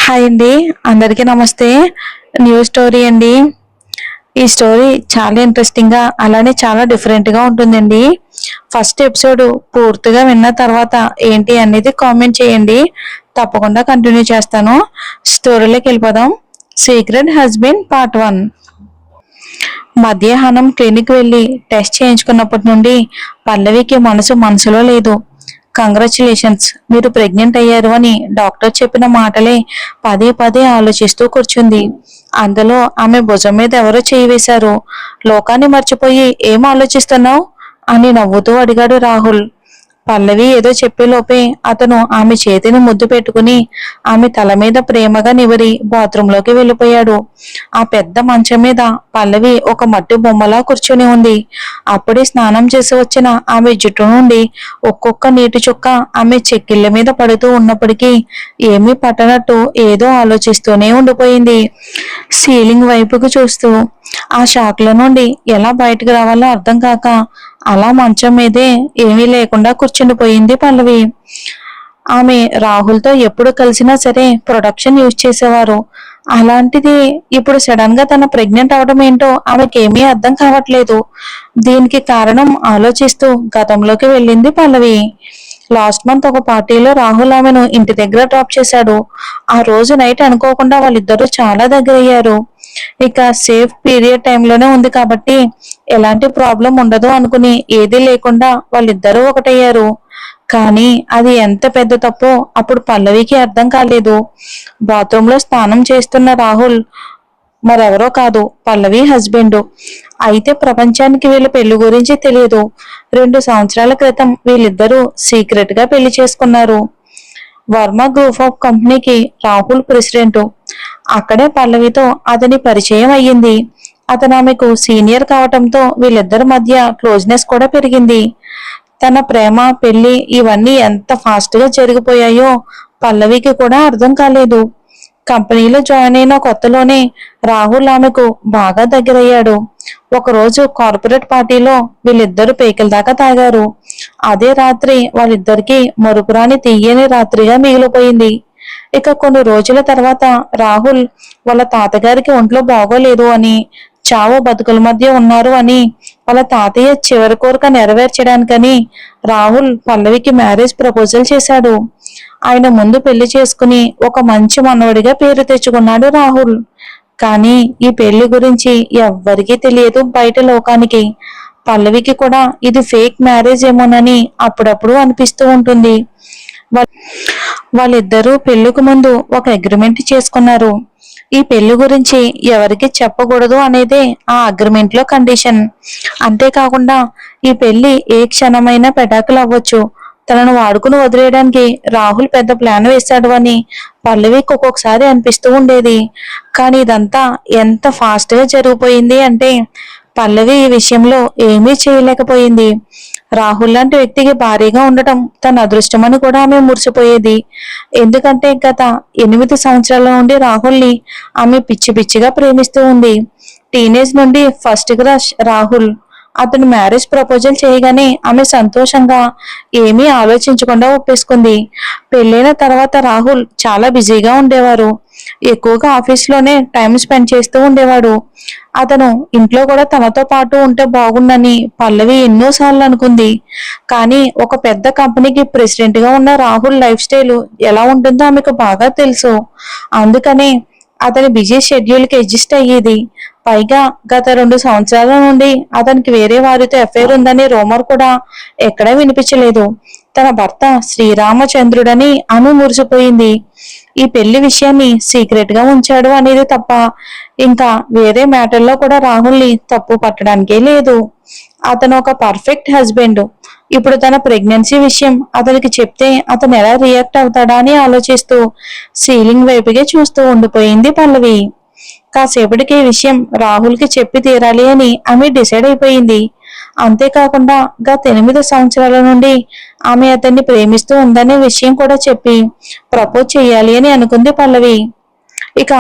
Hi అండి, అందరికీ నమస్తే. న్యూ స్టోరీ అండి. ఈ స్టోరీ చాలా ఇంట్రెస్టింగ్గా అలానే చాలా డిఫరెంట్గా ఉంటుందండి. ఫస్ట్ ఎపిసోడ్ పూర్తిగా విన్న తర్వాత ఏంటి అనేది కామెంట్ చేయండి, తప్పకుండా కంటిన్యూ చేస్తాను. స్టోరీలోకి వెళ్ళిపోదాం. Secret husband part 1. మధ్యాహ్నం క్లినిక్ వెళ్ళి టెస్ట్ చేయించుకున్నప్పటి నుండి పల్లవికి మనసులో లేదు. కంగ్రాచులేషన్స్, మీరు ప్రెగ్నెంట్ అయ్యారు అని డాక్టర్ చెప్పిన మాటలే పదే పదే ఆలోచిస్తూ కూర్చుంది. అందులో ఆమె భుజం మీద ఎవరో చేయి వేశారు. లోకాన్ని మర్చిపోయి ఏం ఆలోచిస్తున్నావు అని నవ్వుతూ అడిగాడు రాహుల్. పల్లవి ఏదో చెప్పేలోపే అతను ఆమె చేతిని ముద్దు పెట్టుకుని ఆమె తల మీద ప్రేమగా నివరి బాత్రూంలోకి వెళ్ళిపోయాడు. ఆ పెద్ద మంచం మీద పల్లవి ఒక మట్టి బొమ్మలా కూర్చుని ఉంది. అప్పుడే స్నానం చేసి వచ్చిన ఆమె జుట్టు నుండి ఒక్కొక్క నీటి చుక్క ఆమె చెక్కిళ్ళ మీద పడుతూ ఉన్నప్పటికీ ఏమీ పట్టనట్టు ఏదో ఆలోచిస్తూనే ఉండిపోయింది. సీలింగ్ వైపుకు చూస్తూ ఆ షాక్ల నుండి ఎలా బయటకు రావాలో అర్థం కాక అలా మంచం మీదే ఏమీ లేకుండా కూర్చుండిపోయింది పల్లవి. ఆమె రాహుల్తో ఎప్పుడు కలిసినా సరే ప్రొడక్షన్ యూజ్ చేసేవారు. అలాంటిది ఇప్పుడు సడన్ గా తన ప్రెగ్నెంట్ అవడం ఏంటో ఆమెకేమీ అర్థం కావట్లేదు. దీనికి కారణం ఆలోచిస్తూ గతంలోకి వెళ్ళింది పల్లవి. లాస్ట్ మంత్ ఒక పార్టీలో రాహుల్ ఆమెను ఇంటి దగ్గర డ్రాప్ చేశాడు. ఆ రోజు నైట్ అనుకోకుండా వాళ్ళిద్దరూ చాలా దగ్గరయ్యారు. ఇక సేఫ్ పీరియడ్ టైంలోనే ఉంది కాబట్టి ఎలాంటి ప్రాబ్లం ఉండదు అనుకుని ఏదీ లేకుండా వాళ్ళిద్దరూ ఒకటయ్యారు. కానీ అది ఎంత పెద్ద తప్పో అప్పుడు పల్లవికి అర్థం కాలేదు. బాత్రూంలో స్నానం చేస్తున్న రాహుల్ మరెవరో కాదు, పల్లవి హస్బెండ్. అయితే ప్రపంచానికి వీళ్ళ పెళ్లి గురించి తెలియదు. 2 సంవత్సరాల క్రితం వీళ్ళిద్దరూ సీక్రెట్ గా పెళ్లి చేసుకున్నారు. వర్మ గ్రూప్ ఆఫ్ కంపెనీకి రాహుల్ ప్రెసిడెంట్. అక్కడే పల్లవితో అతని పరిచయం అయ్యింది. అతను ఆమెకు సీనియర్ కావటంతో వీళ్ళిద్దరి మధ్య క్లోజ్నెస్ కూడా పెరిగింది. తన ప్రేమ పెళ్లి ఇవన్నీ ఎంత ఫాస్ట్ గా జరిగిపోయాయో పల్లవికి కూడా అర్థం కాలేదు. కంపెనీలో జాయిన్ అయిన కొత్తలోనే రాహుల్ ఆమెకు బాగా దగ్గరయ్యాడు. ఒకరోజు కార్పొరేట్ పార్టీలో వీళ్ళిద్దరూ పేకల దాకా తాగారు. అదే రాత్రి వాళ్ళిద్దరికీ మరుపురాని తీయని రాత్రిగా మిగిలిపోయింది. ఇక కొన్ని రోజుల తర్వాత రాహుల్ వాళ్ళ తాతగారికి ఒంట్లో బాగోలేదు అని, చావు బతుకుల మధ్య ఉన్నారు అని, వాళ్ళ తాతయ్య చివరి కోరిక నెరవేర్చడానికని రాహుల్ పల్లవికి మ్యారేజ్ ప్రపోజల్ చేశాడు. ఆయన ముందు పెళ్లి చేసుకుని ఒక మంచి మనవడిగా పేరు తెచ్చుకున్నాడు రాహుల్. కానీ ఈ పెళ్లి గురించి ఎవ్వరికీ తెలియదు బయట లోకానికి. పల్లవికి కూడా ఇది ఫేక్ మ్యారేజ్ ఏమోనని అప్పుడప్పుడు అనిపిస్తూ ఉంటుంది. వాళ్ళిద్దరూ పెళ్లికి ముందు ఒక అగ్రిమెంట్ చేసుకున్నారు. ఈ పెళ్లి గురించి ఎవరికి చెప్పకూడదు అనేదే ఆ అగ్రిమెంట్ లో కండిషన్. అంతేకాకుండా ఈ పెళ్లి ఏ క్షణమైనా పెటాకులు అవ్వచ్చు. తనను వాడుకుని వదిలేయడానికి రాహుల్ పెద్ద ప్లాన్ వేశాడు అని పల్లవికి ఒక్కొక్కసారి అనిపిస్తూ ఉండేది. కానీ ఇదంతా ఎంత ఫాస్ట్ గా జరిగిపోయింది అంటే పల్లవి ఈ విషయంలో ఏమీ చేయలేకపోయింది. రాహుల్ లాంటి వ్యక్తికి భారీగా ఉండటం తన అదృష్టమని కూడా ఆమె మురిసిపోయేది. ఎందుకంటే గత 8 సంవత్సరాల నుండి రాహుల్ని ఆమె పిచ్చి పిచ్చిగా ప్రేమిస్తూ ఉంది. టీనేజ్ నుండి ఫస్ట్ క్రష్ రాహుల్. అతను మ్యారేజ్ ప్రపోజల్ చేయగానే ఆమె సంతోషంగా ఏమీ ఆలోచించకుండా ఒప్పేసుకుంది. పెళ్ళైన తర్వాత రాహుల్ చాలా బిజీగా ఉండేవారు. ఎక్కువగా ఆఫీస్లోనే టైం స్పెండ్ చేస్తూ ఉండేవాడు. అతను ఇంట్లో కూడా తనతో పాటు ఉంటే బాగుండని పల్లవి ఎన్నోసార్లు అనుకుంది. కానీ ఒక పెద్ద కంపెనీకి ప్రెసిడెంట్ గా ఉన్న రాహుల్ లైఫ్ స్టైల్ ఎలా ఉంటుందో ఆమెకు బాగా తెలుసు. అందుకనే అతని బిజీ షెడ్యూల్ కి అడ్జస్ట్ అయ్యేది. పైగా గత 2 సంవత్సరాల నుండి అతనికి వేరే వారితో అఫైర్ ఉందనే రూమర్ కూడా ఎక్కడా వినిపించలేదు. తన భర్త శ్రీరామచంద్రుడని ఆమె మురిసిపోయింది. ఈ పెళ్లి విషయాన్ని సీక్రెట్ గా ఉంచాడు అనేది తప్ప ఇంకా వేరే మ్యాటర్లో కూడా రాహుల్ని తప్పు పట్టడానికే లేదు. అతను ఒక పర్ఫెక్ట్ హస్బెండ్. ఇప్పుడు తన ప్రెగ్నెన్సీ విషయం అతనికి చెప్తే అతను ఎలా రియాక్ట్ అవుతాడా అని ఆలోచిస్తూ సీలింగ్ వైపుగా చూస్తూ ఉండిపోయింది పల్లవి. కాసేపటికి ఈ విషయం రాహుల్ కి చెప్పి తీరాలి అని ఆమె డిసైడ్ అయిపోయింది. అంతేకాకుండా గత 8 సంవత్సరాల నుండి ఆమె అతన్ని ప్రేమిస్తూ ఉందనే విషయం కూడా చెప్పి ప్రపోజ్ చేయాలి అని అనుకుంది పల్లవి. ఇక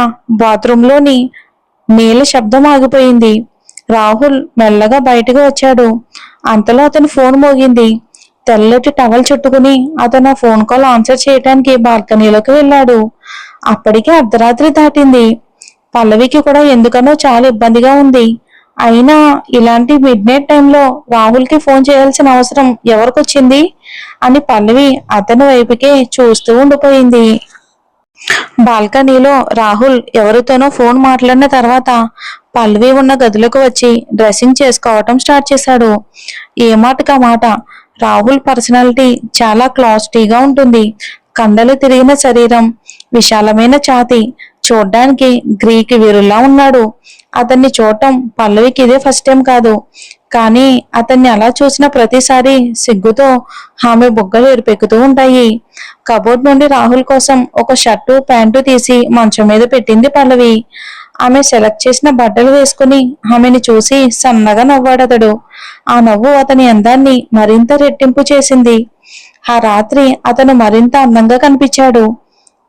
బాత్రూంలోని నీళ్ళ శబ్దం ఆగిపోయింది. రాహుల్ మెల్లగా బయటకు వచ్చాడు. అంతలో అతని ఫోన్ మోగింది. తెల్లటి టవల్ చుట్టుకుని అతను ఫోన్ కాల్ ఆన్సర్ చేయడానికి బాల్కనీలోకి వెళ్ళాడు. అప్పటికే అర్ధరాత్రి దాటింది. పల్లవికి కూడా ఎందుకనో చాలా ఇబ్బందిగా ఉంది. అయినా ఇలాంటి మిడ్ నైట్ టైంలో రాహుల్కి ఫోన్ చేయాల్సిన అవసరం ఎవరికొచ్చింది అని పల్లవి అతని వైపుకే చూస్తూ ఉండిపోయింది. బాల్కనీలో రాహుల్ ఎవరితోనో ఫోన్ మాట్లాడిన తర్వాత పల్లవి ఉన్న గదిలోకి వచ్చి డ్రెస్సింగ్ చేసుకోవటం స్టార్ట్ చేశాడు. ఏ మాటకా మాట రాహుల్ పర్సనాలిటీ చాలా క్లాసిటీగా ఉంటుంది. కండలు తిరిగిన శరీరం, విశాలమైన ఛాతీ, చూడ్డానికి గ్రీక్ వీరుల్లా ఉన్నాడు. అతన్ని చూడటం పల్లవికి ఇదే ఫస్ట్ టైం కాదు. కానీ అతన్ని అలా చూసిన ప్రతిసారి సిగ్గుతో ఆమె బుగ్గలు ఎరుపెక్కుతూ ఉంటాయి. కబోర్డ్ నుండి రాహుల్ కోసం ఒక షర్టు ప్యాంటు తీసి మంచం మీద పెట్టింది పల్లవి. ఆమె సెలెక్ట్ చేసిన బట్టలు వేసుకుని ఆమెని చూసి సన్నగా నవ్వాడతడు. ఆ నవ్వు అతని అందాన్ని మరింత రెట్టింపు చేసింది. ఆ రాత్రి అతను మరింత అందంగా కనిపించాడు.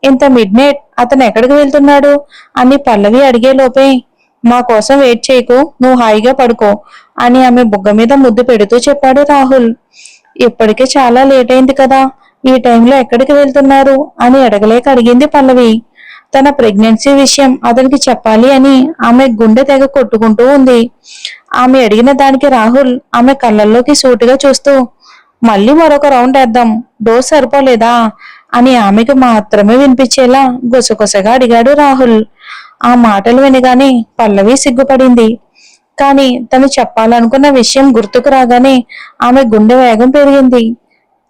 ఇంత మిడ్ నైట్ అతను ఎక్కడికి వెళ్తున్నాడు అని పల్లవి అడిగేలోపే, మా కోసం వెయిట్ చేయకు, నువ్వు హాయిగా పడుకో అని ఆమె బుగ్గ మీద ముద్దు పెడుతూ చెప్పాడు రాహుల్. ఇప్పటికే చాలా లేట్ అయింది కదా, ఈ టైంలో ఎక్కడికి వెళ్తున్నారు అని అడగలేక అడిగింది పల్లవి. తన ప్రెగ్నెన్సీ విషయం అతనికి చెప్పాలి అని ఆమె గుండె తెగ కొట్టుకుంటూ ఉంది. ఆమె అడిగిన దానికి రాహుల్ ఆమె కళ్ళల్లోకి సూటిగా చూస్తూ, మళ్ళీ మరొక రౌండ్ వేద్దాం, డోస్ సరిపోలేదా అని ఆమెకు మాత్రమే వినిపించేలా గుసగుసగా అడిగాడు రాహుల్. ఆ మాటలు వినగానే పల్లవి సిగ్గుపడింది. కానీ తను చెప్పాలనుకున్న విషయం గుర్తుకు రాగానే ఆమె గుండె వేగం పెరిగింది.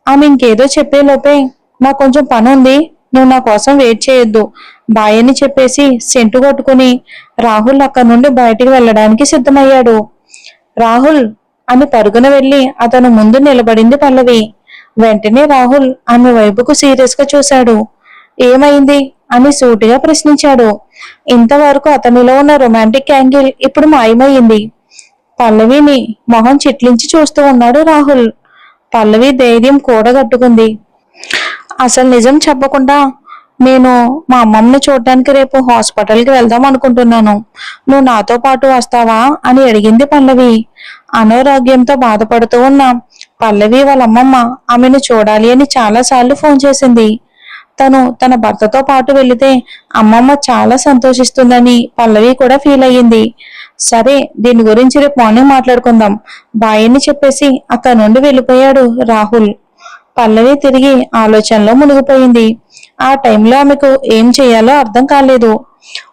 ఆమె ఇంకేదో చెప్పేలోపే, నాకు కొంచెం పని ఉంది, నువ్వు నా కోసం వెయిట్ చేయొద్దు బాయ్ అని చెప్పేసి సెంటు కొట్టుకుని రాహుల్ అక్కడి నుండి బయటికి వెళ్ళడానికి సిద్ధమయ్యాడు. రాహుల్ అని పరుగున వెళ్లి అతను ముందు నిలబడింది పల్లవి. వెంటనే రాహుల్ ఆమె వైపుకు సీరియస్ గా చూశాడు. ఏమైంది అని సూటిగా ప్రశ్నించాడు. ఇంతవరకు అతనిలో ఉన్న రొమాంటిక్ యాంగిల్ ఇప్పుడు మాయమైంది. పల్లవిని మొహం చిట్లించి చూస్తూ ఉన్నాడు రాహుల్. పల్లవి ధైర్యం కూడగట్టుకుంది. అసలు నిజం చెప్పకుండా, నేను మా అమ్మమ్మని చూడటానికి రేపు హాస్పిటల్కి వెళ్దాం అనుకుంటున్నాను, నువ్వు నాతో పాటు వస్తావా అని అడిగింది పల్లవి. అనారోగ్యంతో బాధపడుతూ ఉన్న పల్లవి వాళ్ళ అమ్మమ్మ ఆమెను చూడాలి అని చాలాసార్లు ఫోన్ చేసింది. తను తన భర్తతో పాటు వెళితే అమ్మమ్మ చాలా సంతోషిస్తుందని పల్లవి కూడా ఫీల్ అయ్యింది. సరే, దీని గురించి రేపు మార్నింగ్ మాట్లాడుకుందాం బాయ్ అని చెప్పేసి అక్కడి నుండి వెళ్ళిపోయాడు రాహుల్. పల్లవి తిరిగి ఆలోచనలో మునిగిపోయింది. ఆ టైంలో ఆమెకు ఏం చేయాలో అర్థం కాలేదు.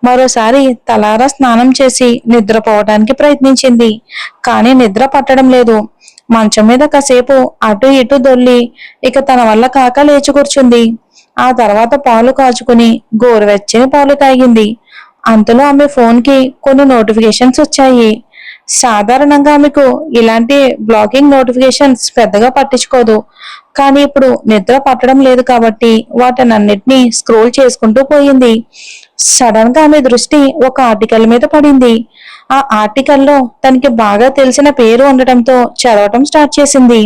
మరోసారి తలారా స్నానం చేసి నిద్రపోవడానికి ప్రయత్నించింది. కానీ నిద్ర పట్టడం లేదు. మంచం మీద కాసేపు అటు ఇటు దొల్లి ఇక తన వల్ల కాక లేచి కూర్చుంది. ఆ తర్వాత పాలు కాచుకుని గోరువెచ్చని పాలు తాగింది. అంతలో ఆమె ఫోన్ కి కొన్ని నోటిఫికేషన్స్ వచ్చాయి. సాధారణంగా ఆమెకు ఇలాంటి బ్లాకింగ్ నోటిఫికేషన్స్ పెద్దగా పట్టించుకోదు. కానీ ఇప్పుడు నిద్ర పట్టడం లేదు కాబట్టి వాటినన్నిటినీ స్క్రోల్ చేసుకుంటూ పోయింది. సడన్ గా ఆమె దృష్టి ఒక ఆర్టికల్ మీద పడింది. ఆ ఆర్టికల్లో తనకి బాగా తెలిసిన పేరు ఉండటంతో చదవటం స్టార్ట్ చేసింది.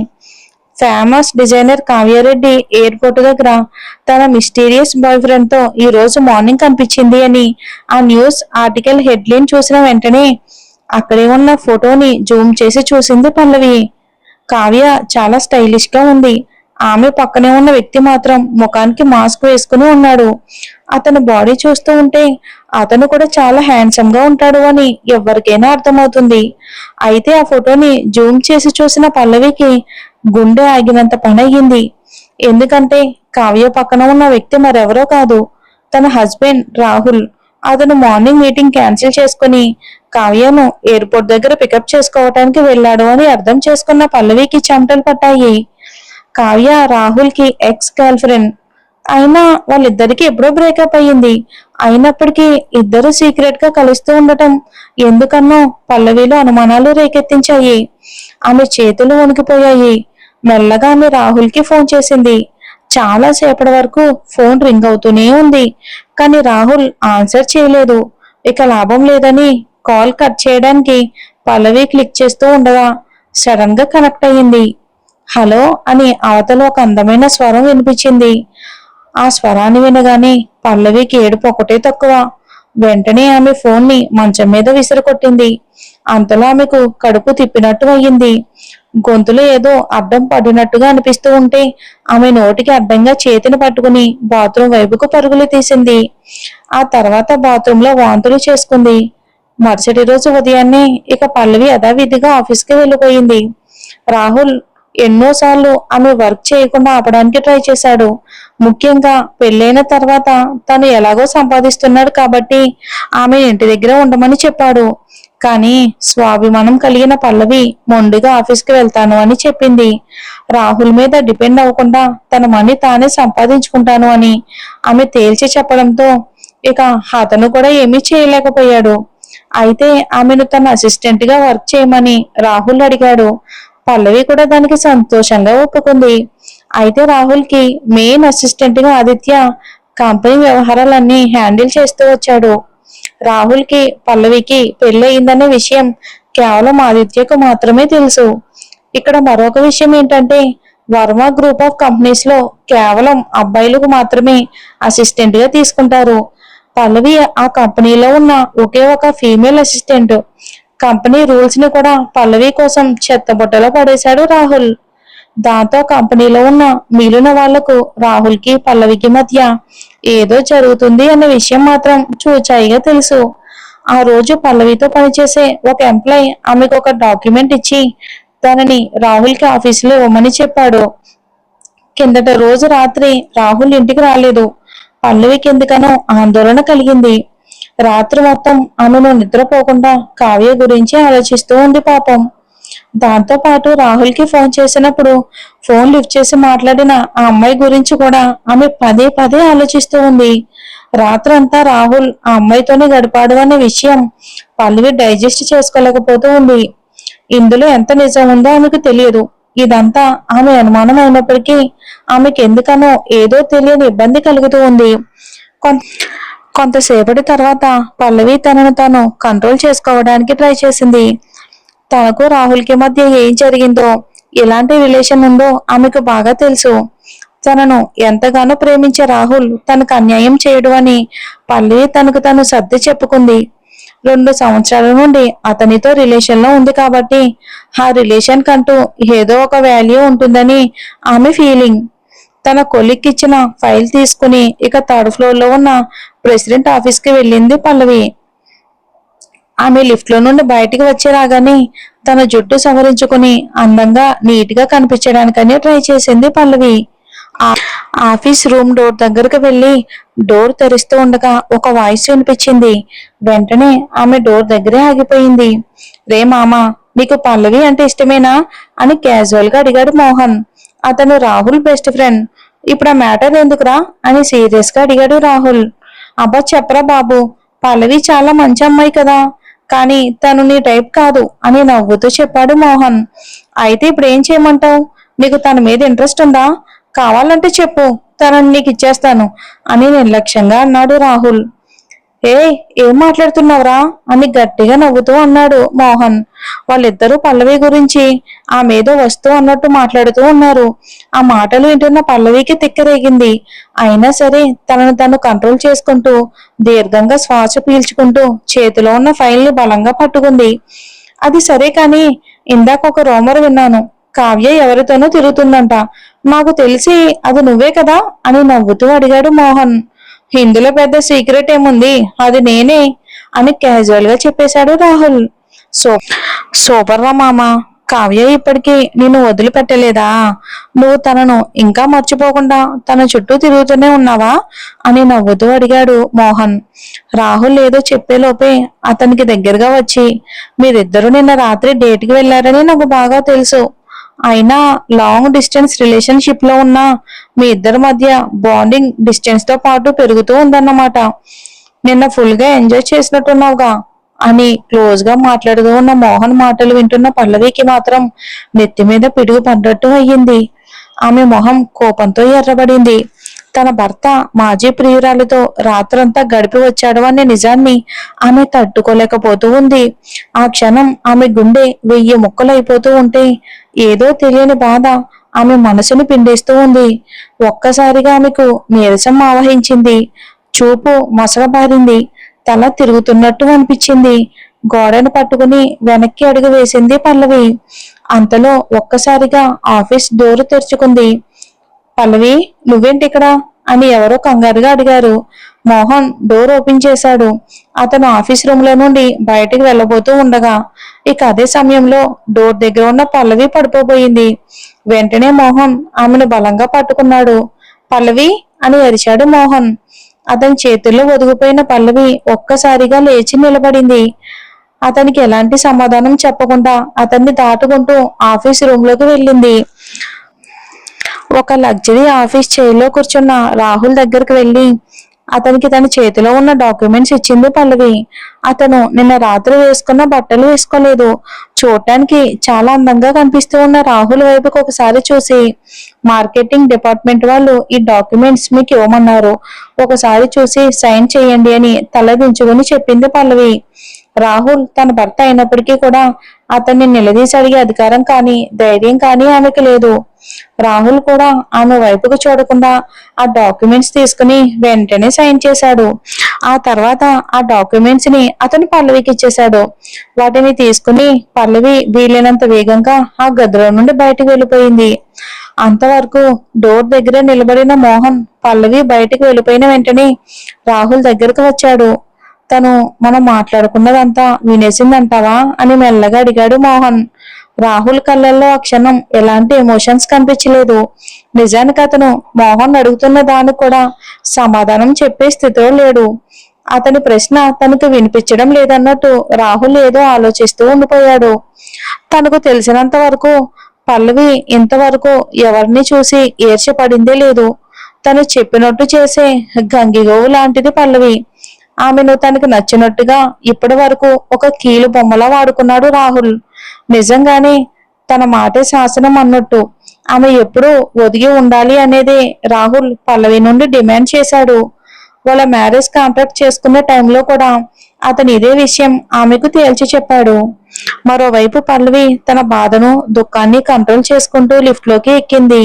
ఫేమస్ డిజైనర్ కావ్యారెడ్డి ఎయిర్పోర్ట్ దగ్గర తన మిస్టీరియస్ బాయ్ ఫ్రెండ్ తో ఈ రోజు మార్నింగ్ కనిపించింది అని ఆ న్యూస్ ఆర్టికల్ హెడ్లైన్ చూసిన వెంటనే అక్కడే ఉన్న ఫోటోని జూమ్ చేసి చూసింది పల్లవి. కావ్య చాలా స్టైలిష్ గా ఉంది. ఆమె పక్కనే ఉన్న వ్యక్తి మాత్రం ముఖానికి మాస్క్ వేసుకుని ఉన్నాడు. అతని బాడీ చూస్తూ ఉంటే అతను కూడా చాలా హ్యాండ్సమ్ గా ఉంటాడు అని ఎవరికైనా అర్థమవుతుంది. అయితే ఆ ఫోటోని జూమ్ చేసి చూసిన పల్లవికి గుండె ఆగినంత పని అయ్యింది. ఎందుకంటే కావ్య పక్కన ఉన్న వ్యక్తి మరెవరో కాదు, తన హస్బెండ్ రాహుల్. అతను మార్నింగ్ మీటింగ్ క్యాన్సిల్ చేసుకుని కావ్యను ఎయిర్పోర్ట్ దగ్గర పికప్ చేసుకోవటానికి వెళ్ళాడు అని అర్థం చేసుకున్న పల్లవికి చెమటలు పట్టాయి. కావ్య రాహుల్ కి ఎక్స్ గర్ల్ ఫ్రెండ్. అయినా వాళ్ళిద్దరికి ఎప్పుడో బ్రేకప్ అయ్యింది. అయినప్పటికీ ఇద్దరు సీక్రెట్ గా కలుస్తూ ఉండటం ఎందుకన్నో పల్లవిలో అనుమానాలు రేకెత్తించాయి. ఆమె చేతులు వణికిపోయాయి. మెల్లగా ఆమె రాహుల్ కి ఫోన్ చేసింది. చాలా సేపటి వరకు ఫోన్ రింగ్ అవుతూనే ఉంది. కానీ రాహుల్ ఆన్సర్ చేయలేదు. ఇక లాభం లేదని కాల్ కట్ చేయడానికి పల్లవి క్లిక్ చేస్తూ ఉండగా సడన్ గా కనెక్ట్ అయ్యింది. హలో అని అవతల ఒక అందమైన స్వరం వినిపించింది. ఆ స్వరాన్ని వినగానే పల్లవికి ఏడుపు ఒకటే తక్కువ. వెంటనే ఆమె ఫోన్ ని మంచం మీద విసిరికొట్టింది. అంతలో ఆమెకు కడుపు తిప్పినట్టు అయ్యింది. గొంతులో ఏదో అడ్డం పడినట్టుగా అనిపిస్తూ ఉంటే ఆమె నోటికి అడ్డంగా చేతిని పట్టుకుని బాత్రూమ్ వైపుకు పరుగులు తీసింది. ఆ తర్వాత బాత్రూమ్ లో వాంతులు చేసుకుంది. మరుసటి రోజు ఉదయాన్నే ఇక పల్లవి యథావిధిగా ఆఫీస్కి వెళ్ళిపోయింది. రాహుల్ ఎన్నోసార్లు ఆమె వర్క్ చేయకుండా ఆపడానికి ట్రై చేశాడు. ముఖ్యంగా పెళ్ళైన తర్వాత తను ఎలాగో సంపాదిస్తున్నాడు కాబట్టి ఆమె ఇంటి దగ్గర ఉండమని చెప్పాడు. కానీ స్వాభిమానం కలిగిన పల్లవి మొండిగా ఆఫీస్కి వెళ్తాను అని చెప్పింది. రాహుల్ మీద డిపెండ్ అవ్వకుండా తన మనీ తానే సంపాదించుకుంటాను అని ఆమె తేల్చి చెప్పడంతో ఇక అతను కూడా ఏమీ చేయలేకపోయాడు. అయితే ఆమెను తన అసిస్టెంట్ గా వర్క్ చేయమని రాహుల్ అడిగాడు. పల్లవి కూడా దానికి సంతోషంగా ఒప్పుకుంది. అయితే రాహుల్ కి మెయిన్ అసిస్టెంట్ గా ఆదిత్య కంపెనీ వ్యవహారాలన్నీ హ్యాండిల్ చేస్తూ వచ్చాడు. రాహుల్ కి పల్లవికి పెళ్ళయిందనే విషయం కేవలం ఆదిత్యకు మాత్రమే తెలుసు. ఇక్కడ మరొక విషయం ఏంటంటే వర్మ గ్రూప్ ఆఫ్ కంపెనీస్ లో కేవలం అబ్బాయిలకు మాత్రమే అసిస్టెంట్ గా తీసుకుంటారు. పల్లవి ఆ కంపెనీలో ఉన్న ఒకే ఒక ఫీమేల్ అసిస్టెంట్. కంపెనీ రూల్స్ ని కూడా పల్లవి కోసం చెత్తబుట్టలో పడేశాడు రాహుల్. దాంతో కంపెనీలో ఉన్న మిగిలిన వాళ్లకు రాహుల్ కి పల్లవికి మధ్య ఏదో జరుగుతుంది అన్న విషయం మాత్రం చూచాయిగా తెలుసు. ఆ రోజు పల్లవితో పనిచేసే ఒక ఎంప్లాయ్ ఆమెకు ఒక డాక్యుమెంట్ ఇచ్చి దానిని రాహుల్ కి ఆఫీసులో ఇవ్వమని చెప్పాడు. కిందట రోజు రాత్రి రాహుల్ ఇంటికి రాలేదు. పల్లవికి ఎందుకనో ఆందోళన కలిగింది. రాత్రి మొత్తం ఆమెను నిద్రపోకుండా కావ్య గురించి ఆలోచిస్తూ ఉంది పాపం. దాంతో పాటు రాహుల్ కి ఫోన్ చేసినప్పుడు ఫోన్ లిఫ్ట్ చేసి మాట్లాడిన ఆ అమ్మాయి గురించి కూడా ఆమె పదే పదే ఆలోచిస్తూ ఉంది. రాత్రంతా రాహుల్ ఆ అమ్మాయితోనే గడిపాడు అనే విషయం పల్లవి డైజెస్ట్ చేసుకోలేకపోతూ ఉంది. ఇందులో ఎంత నిజం ఉందో ఆమెకు తెలియదు. ఇదంతా ఆమె అనుమానం అయినప్పటికీ ఆమెకు ఎందుకనో ఏదో తెలియని ఇబ్బంది కలుగుతూ ఉంది. కొంతసేపటి తర్వాత పల్లవి తనను తాను కంట్రోల్ చేసుకోవడానికి ట్రై చేసింది. తనకు రాహుల్ కి మధ్య ఏం జరిగిందో, ఎలాంటి రిలేషన్ ఉందో ఆమెకు బాగా తెలుసు. తనను ఎంతగానో ప్రేమించే రాహుల్ తనకు అన్యాయం చేయడు అని పల్లవి తనకు తను సర్ది చెప్పుకుంది. 2 సంవత్సరాల నుండి అతనితో రిలేషన్ లో ఉంది కాబట్టి ఆ రిలేషన్ కంటూ ఏదో ఒక వాల్యూ ఉంటుందని ఆమె ఫీలింగ్. తన కొలిక్ ఇచ్చిన ఫైల్ తీసుకుని ఇక 3rd ఫ్లోర్ లో ఉన్న ప్రెసిడెంట్ ఆఫీస్ కి వెళ్ళింది పల్లవి. ఆమె లిఫ్ట్ లో నుండి బయటికి వచ్చి రాగానే తన జుట్టు సవరించుకుని అందంగా నీట్ గా కనిపించడానికని ట్రై చేసింది పల్లవి. ఆఫీస్ రూమ్ డోర్ దగ్గరకు వెళ్లి డోర్ తెరుస్తూ ఉండగా ఒక వాయిస్ వినిపించింది. వెంటనే ఆమె డోర్ దగ్గరే ఆగిపోయింది. రే మామా, నీకు పల్లవి అంటే ఇష్టమేనా అని క్యాజువల్ గా అడిగాడు మోహన్. అతను రాహుల్ బెస్ట్ ఫ్రెండ్. ఇప్పుడు ఆ మ్యాటర్ ఎందుకురా అని సీరియస్ గా అడిగాడు రాహుల్. అబ్బా చెప్పరా బాబు, పల్లవి చాలా మంచి అమ్మాయి కదా, కానీ తను నీ టైప్ కాదు అని నవ్వుతూ చెప్పాడు మోహన్. అయితే ఇప్పుడు ఏం చేయమంటావు? నీకు తన మీద ఇంట్రెస్ట్ ఉందా? కావాలంటే చెప్పు, తనని నీకు ఇచ్చేస్తాను అని నిర్లక్ష్యంగా అన్నాడు రాహుల్. ఏం మాట్లాడుతున్నావురా అని గట్టిగా నవ్వుతూ అన్నాడు మోహన్. వాళ్ళిద్దరూ పల్లవి గురించి ఆమెదో వస్తూ అన్నట్టు మాట్లాడుతూ ఉన్నారు. ఆ మాటలు వింటున్న పల్లవికి తిక్కరేగింది. అయినా సరే తనను తను కంట్రోల్ చేసుకుంటూ దీర్ఘంగా శ్వాస పీల్చుకుంటూ చేతిలో ఉన్న ఫైల్ ని బలంగా పట్టుకుంది. అది సరే కాని ఇందాక ఒక రూమర్ విన్నాను. కావ్య ఎవరితోనూ తిరుగుతుందంట. నాకు తెలిసి అది నువ్వే కదా అని నవ్వుతూ అడిగాడు మోహన్. ఇందులో పెద్ద సీక్రెట్ ఏముంది, అది నేనే అని క్యాజువల్ గా చెప్పేశాడు రాహుల్. సో సూపర్ రా మామ, కావ్య ఇప్పటికీ నిన్ను వదిలిపెట్టలేదా? నువ్వు తనను ఇంకా మర్చిపోకుండా తన చుట్టూ తిరుగుతూనే ఉన్నావా అని నవ్వుతూ అడిగాడు మోహన్. రాహుల్ ఏదో చెప్పేలోపే అతనికి దగ్గరగా వచ్చి, మీరిద్దరూ నిన్న రాత్రి డేట్కి వెళ్లారని నాకు బాగా తెలుసు. అయినా లాంగ్ డిస్టెన్స్ రిలేషన్షిప్ లో ఉన్న మీ ఇద్దరి మధ్య బాండింగ్ డిస్టెన్స్ తో పాటు పెరుగుతూ ఉందన్నమాట. నిన్న ఫుల్ గా ఎంజాయ్ చేసినట్టున్నావుగా అని క్లోజ్ గా మాట్లాడుతూ ఉన్న మోహన్ మాటలు వింటున్న పల్లవికి మాత్రం నెత్తి మీద పిడుగు పడ్డట్టు అయ్యింది. ఆమె మొహం కోపంతో ఎర్రబడింది. తన భర్త మాజీ ప్రియురాలితో రాత్రంతా గడిపి వచ్చాడు అనే నిజాన్ని ఆమె తట్టుకోలేకపోతూ ఉంది. ఆ క్షణం ఆమె గుండె 1000 ముక్కలైపోతూ ఉంటే ఏదో తెలియని బాధ ఆమె మనసును పిండేస్తూ ఉంది. ఒక్కసారిగా ఆమెకు నీరసం ఆవహించింది. చూపు మసకబారింది. తల తిరుగుతున్నట్టు అనిపించింది. గోడను పట్టుకుని వెనక్కి అడుగు వేసింది పల్లవి. అంతలో ఒక్కసారిగా ఆఫీస్ డోరు తెరుచుకుంది. పల్లవి, నువ్వేంటి ఇక్కడ అని ఎవరో కంగారుగా అడిగారు. మోహన్ డోర్ ఓపెన్ చేశాడు. అతను ఆఫీస్ రూమ్ లో నుండి బయటికి వెళ్ళబోతూ ఉండగా ఇక అదే సమయంలో డోర్ దగ్గర ఉన్న పల్లవి పడిపోబోయింది. వెంటనే మోహన్ ఆమెను బలంగా పట్టుకున్నాడు. పల్లవి అని అరిచాడు మోహన్. అతని చేతుల్లో ఒదిగిపోయిన పల్లవి ఒక్కసారిగా లేచి నిలబడింది. అతనికి ఎలాంటి సమాధానం చెప్పకుండా అతన్ని దాటుకుంటూ ఆఫీస్ రూమ్ లోకి వెళ్ళింది. ఒక లగ్జరీ ఆఫీస్ చైర్లో కూర్చున్న రాహుల్ దగ్గరికి వెళ్ళి అతనికి తన చేతిలో ఉన్న డాక్యుమెంట్స్ ఇచ్చింది పల్లవి. అతను నిన్న రాత్రి వేసుకున్న బట్టలు వేసుకోలేదు. చూడటానికి చాలా అందంగా కనిపిస్తూ ఉన్న రాహుల్ వైపుకి ఒకసారి చూసి, మార్కెటింగ్ డిపార్ట్మెంట్ వాళ్ళు ఈ డాక్యుమెంట్స్ మీకు ఇవ్వమన్నారు, ఒకసారి చూసి సైన్ చేయండి అని తలదించుకుని చెప్పింది పల్లవి. రాహుల్ తన భర్త అయినప్పటికీ కూడా అతన్ని నిలదీసి అడిగే అధికారం కానీ ధైర్యం కానీ ఆమెకు లేదు. రాహుల్ కూడా ఆమె వైపుకు చూడకుండా ఆ డాక్యుమెంట్స్ తీసుకుని వెంటనే సైన్ చేశాడు. ఆ తర్వాత ఆ డాక్యుమెంట్స్ ని అతను పల్లవికి ఇచ్చేశాడు. వాటిని తీసుకుని పల్లవి వీలైనంత వేగంగా ఆ గదిలో నుండి బయటకు వెళ్ళిపోయింది. అంతవరకు డోర్ దగ్గర నిలబడిన మోహన్ పల్లవి బయటకు వెళ్ళిపోయిన వెంటనే రాహుల్ దగ్గరకు వచ్చాడు. తను మనం మాట్లాడుకున్నదంతా వినేసిందంటావా అని మెల్లగా అడిగాడు మోహన్. రాహుల్ కళ్ళల్లో ఆ క్షణం ఎలాంటి ఎమోషన్స్ కనిపించలేదు. నిజానికి అతను మోహన్ అడుగుతున్న దానికి కూడా సమాధానం చెప్పే స్థితిలో లేడు. అతని ప్రశ్న తనకు వినిపించడం లేదన్నట్టు రాహుల్ ఏదో ఆలోచిస్తూ ఉండిపోయాడు. తనకు తెలిసినంత వరకు పల్లవి ఇంతవరకు ఎవరిని చూసి ఈర్ష్యపడిందే లేదు. తను చెప్పినట్టు చేసే గంగిగోవు లాంటిది పల్లవి. ఆమెను తనకు నచ్చినట్టుగా ఇప్పటి వరకు ఒక కీలు బొమ్మలా వాడుకున్నాడు రాహుల్. నిజంగానే తన మాటే శాసనం అన్నట్టు ఆమె ఎప్పుడూ ఒదిగి ఉండాలి అనేదే రాహుల్ పల్లవి నుండి డిమాండ్ చేశాడు. వాళ్ళ మ్యారేజ్ కాంట్రాక్ట్ చేసుకునే టైంలో కూడా అతను ఇదే విషయం ఆమెకు తేల్చి చెప్పాడు. మరోవైపు పల్లవి తన బాధను దుఃఖాన్ని కంట్రోల్ చేసుకుంటూ లిఫ్ట్ లోకి ఎక్కింది.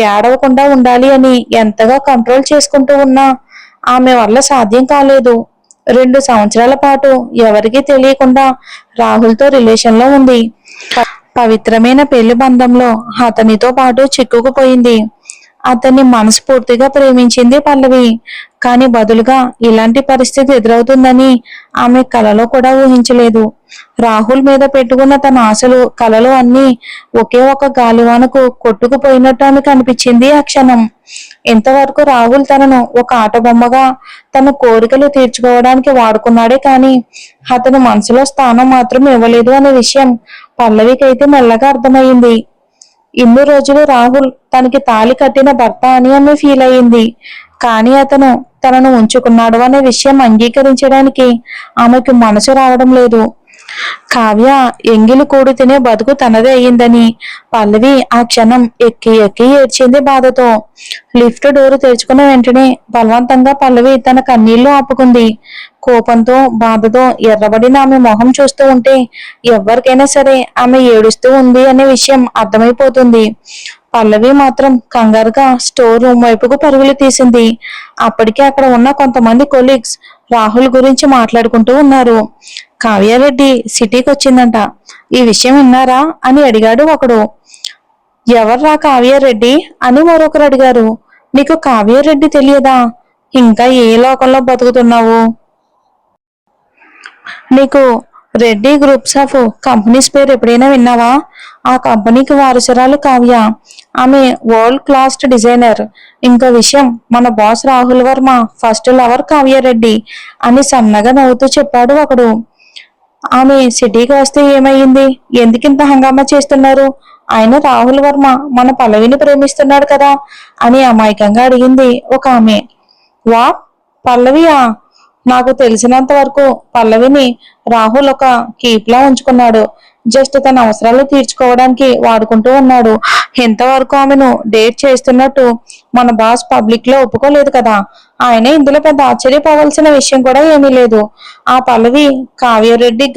ఏడవకుండా ఉండాలి అని ఎంతగా కంట్రోల్ చేసుకుంటూ ఉన్నా ఆమె వల్ల సాధ్యం కాలేదు. 2 సంవత్సరాల పాటు ఎవరికీ తెలియకుండా రాహుల్తో రిలేషన్ లో ఉంది. పవిత్రమైన పెళ్లి బంధంలో అతనితో పాటు చిక్కుకుపోయింది. అతన్ని మనస్ఫూర్తిగా ప్రేమించింది పల్లవి. కానీ బదులుగా ఇలాంటి పరిస్థితి ఎదురవుతుందని ఆమె కలలో కూడా ఊహించలేదు. రాహుల్ మీద పెట్టుకున్న తన ఆశలు కలలు అన్నీ ఒకే ఒక గాలివానకు కొట్టుకుపోయినట్టు ఆమెకు అనిపించింది ఆ క్షణం. ఇంతవరకు రాహుల్ తనను ఒక ఆట బొమ్మగా తన కోరికలు తీర్చుకోవడానికి వాడుకున్నాడే కానీ అతను మనసులో స్థానం మాత్రం ఇవ్వలేదు అనే విషయం పల్లవికైతే మెల్లగా అర్థమైంది. ఇన్ని రోజులు రాహుల్ తనకి తాళి కట్టిన భర్త అని ఆమె ఫీల్ అయింది. కానీ అతను తనను ఉంచుకున్నాడు అనే విషయం అంగీకరించడానికి ఆమెకు మనసు రావడం లేదు. కావ్య ఎంగిలి కూడు తినే బతుకు తనదే అయ్యిందని పల్లవి ఆ క్షణం ఎక్కి ఎక్కి ఏడ్చింది బాధతో. లిఫ్ట్ డోరు తెరుచుకున్న వెంటనే బలవంతంగా పల్లవి తన కన్నీళ్లు ఆపుకుంది. కోపంతో బాధతో ఎర్రబడిన ఆమె మొహం చూస్తూ ఉంటే ఎవరికైనా సరే ఆమె ఏడుస్తూ ఉంది అనే విషయం అర్థమైపోతుంది. పల్లవి మాత్రం కంగారుగా స్టోర్ రూమ్ వైపుకు పరుగులు తీసింది. అప్పటికే అక్కడ ఉన్న కొంతమంది కొలీగ్స్ రాహుల్ గురించి మాట్లాడుకుంటూ ఉన్నారు. కావ్యారెడ్డి సిటీకి వచ్చిందంట, ఈ విషయం విన్నారా అని అడిగాడు ఒకడు. ఎవర్రా కావ్యారెడ్డి అని మరొకరు అడిగారు. నీకు కావ్యారెడ్డి తెలియదా? ఇంకా ఏ లోకంలో బతుకుతున్నావు? నీకు రెడ్డి గ్రూప్స్ ఆఫ్ కంపెనీస్ పేరు ఎప్పుడైనా విన్నావా? ఆ కంపెనీకి వారసురాలు కావ్య. ఆమె వరల్డ్ క్లాస్ డిజైనర్. ఇంకో విషయం, మన boss Rahul Varma first lover Kavya Reddy అని సన్నగా నవ్వుతూ చెప్పాడు ఒకడు. ఆమె సిటీకి వస్తే ఏమయ్యింది? ఎందుకింత హంగామా చేస్తున్నారు? ఆయన రాహుల్ వర్మ మన పల్లవిని ప్రేమిస్తున్నాడు కదా అని అమాయకంగా అడిగింది ఒక ఆమె. వా, పల్లవియా? నాకు తెలిసినంత వరకు పల్లవిని రాహుల్ ఒక కీప్లా ఉంచుకున్నాడు. జస్ట్ తన అవసరాలు తీర్చుకోవడానికి వాడుకుంటూ ఉన్నాడు. ఇంతవరకు ఆమెను డేట్ చేస్తున్నట్టు మన బాస్ పబ్లిక్ లో ఒప్పుకోలేదు కదా. ఆయన ఇందులో పెద్ద ఆశ్చర్యపోవాల్సిన విషయం కూడా ఏమీ లేదు. ఆ పల్లవి కావ్యారెడ్డి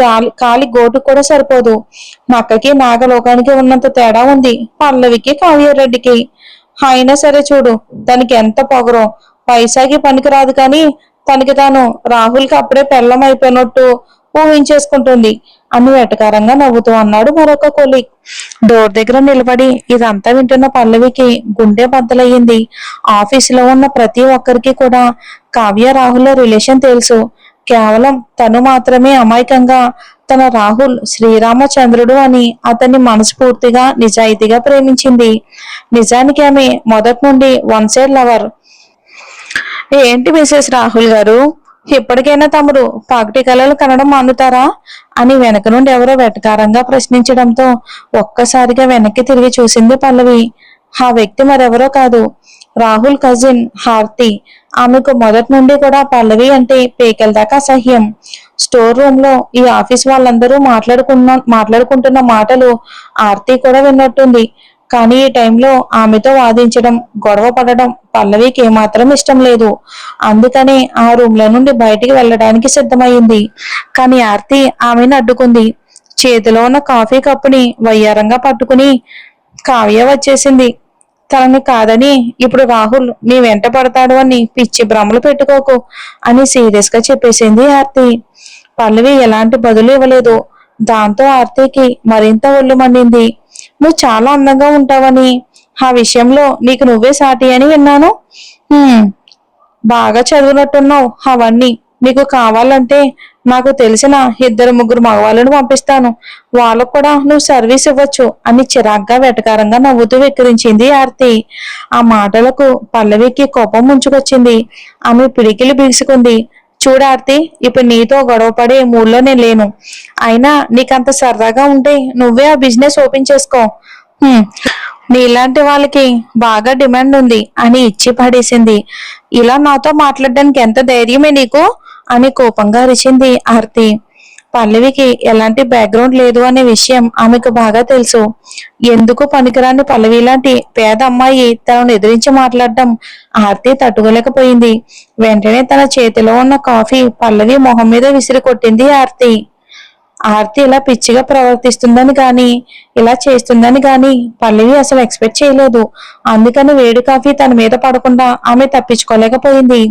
కాలి గోటు కూడా సరిపోదు. నక్కకి నాగలోకానికి ఉన్నంత తేడా ఉంది పల్లవికి కావ్యారెడ్డికి. అయినా సరే చూడు, తనకి ఎంత పొగరో. పైసాకి పనికి రాదు కానీ తనకి తాను రాహుల్ కి అప్పుడే పెళ్ళం అయిపోయినట్టు ఊహించేసుకుంటుంది అని వెటకారంగా నవ్వుతూ అన్నాడు మరొక కొలీగ్. డోర్ దగ్గర నిలబడి ఇదంతా వింటున్న పల్లవికి గుండె బద్దలయ్యింది. ఆఫీసులో ఉన్న ప్రతి ఒక్కరికి కూడా కావ్య రాహుల్ రిలేషన్ తెలుసు. కేవలం తను మాత్రమే అమాయకంగా తన రాహుల్ శ్రీరామచంద్రుడు అని అతన్ని మనస్ఫూర్తిగా నిజాయితీగా ప్రేమించింది. నిజానికి ఆమె మొదటి నుండి వన్ సైడ్ లవర్. ఏంటి మిసెస్ రాహుల్ గారు, ఇప్పటికైనా తమరు పగటి కలలు కనడం మానుతారా అని వెనక నుండి ఎవరో వెటకారంగా ప్రశ్నించడంతో ఒక్కసారిగా వెనక్కి తిరిగి చూసింది పల్లవి. ఆ వ్యక్తి మరెవరో కాదు, రాహుల్ కజిన్ హార్తి. ఆమెకు మొదటి నుండి కూడా పల్లవి అంటే పేకల దాకా అసహ్యం. స్టోర్ రూమ్ లో ఈ ఆఫీస్ వాళ్ళందరూ మాట్లాడుకుంటున్న మాటలు ఆర్తి కూడా విన్నట్టుంది. కానీ ఈ టైంలో ఆమెతో వాదించడం, గొడవ పడడం పల్లవికి ఏమాత్రం ఇష్టం లేదు. అందుకని ఆ రూమ్ లో నుండి బయటికి వెళ్ళడానికి సిద్ధమయ్యింది. కానీ ఆర్తి ఆమెను అడ్డుకుంది. చేతిలో ఉన్న కాఫీ కప్పుని వయ్యారంగా పట్టుకుని, కావ్య వచ్చేసింది. తనని కాదని ఇప్పుడు రాహుల్ నీ వెంట పడతాడు అని పిచ్చి భ్రమలు పెట్టుకోకు అని సీరియస్ గా చెప్పేసింది ఆర్తి. పల్లవి ఎలాంటి బదులు ఇవ్వలేదు. దాంతో ఆర్తికి మరింత ఒళ్ళు మండింది. నువ్వు చాలా అందంగా ఉంటావని, ఆ విషయంలో నీకు నువ్వే సాటి అని విన్నాను. హ్మ్, బాగా చదివినట్టున్నావు. అవన్నీ నీకు కావాలంటే నాకు తెలిసిన 2-3 మగవాళ్ళను పంపిస్తాను, వాళ్ళకు కూడా నువ్వు సర్వీస్ ఇవ్వచ్చు అని చిరాగ్గా వెటకారంగా నవ్వుతూ వెక్కిరించింది ఆర్తి. ఆ మాటలకు పల్లవికి కోపం ముంచుకొచ్చింది. ఆమె పిడికిలి బిగుసుకుంది. చూడార్తి, ఇప్పుడు నీతో గొడవ పడే మూడ్లో నేను లేను. అయినా నీకంత సరదాగా ఉంటే నువ్వే ఆ బిజినెస్ ఓపెన్ చేసుకో. నీలాంటి వాళ్ళకి బాగా డిమాండ్ ఉంది అని ఇచ్చి పడేసింది. ఇలా నాతో మాట్లాడడానికి ఎంత ధైర్యమే నీకు అని కోపంగా అరిచింది ఆర్తి. పల్లవికి ఎలాంటి బ్యాక్గ్రౌండ్ లేదు అనే విషయం ఆమెకు బాగా తెలుసు. ఎందుకు పనికిరాని పల్లవి లాంటి పేద అమ్మాయి తనను ఎదిరించి మాట్లాడడం ఆర్తి తట్టుకోలేకపోయింది. వెంటనే తన చేతిలో ఉన్న కాఫీ పల్లవి మొహం మీద విసిరి కొట్టింది ఆర్తి. ఆర్తి ఇలా పిచ్చిగా ప్రవర్తిస్తుందని గాని, ఇలా చేస్తుందని గాని పల్లవి అసలు ఎక్స్పెక్ట్ చేయలేదు. అందుకని వేడి కాఫీ తన మీద పడకుండా ఆమె తప్పించుకోలేకపోయింది.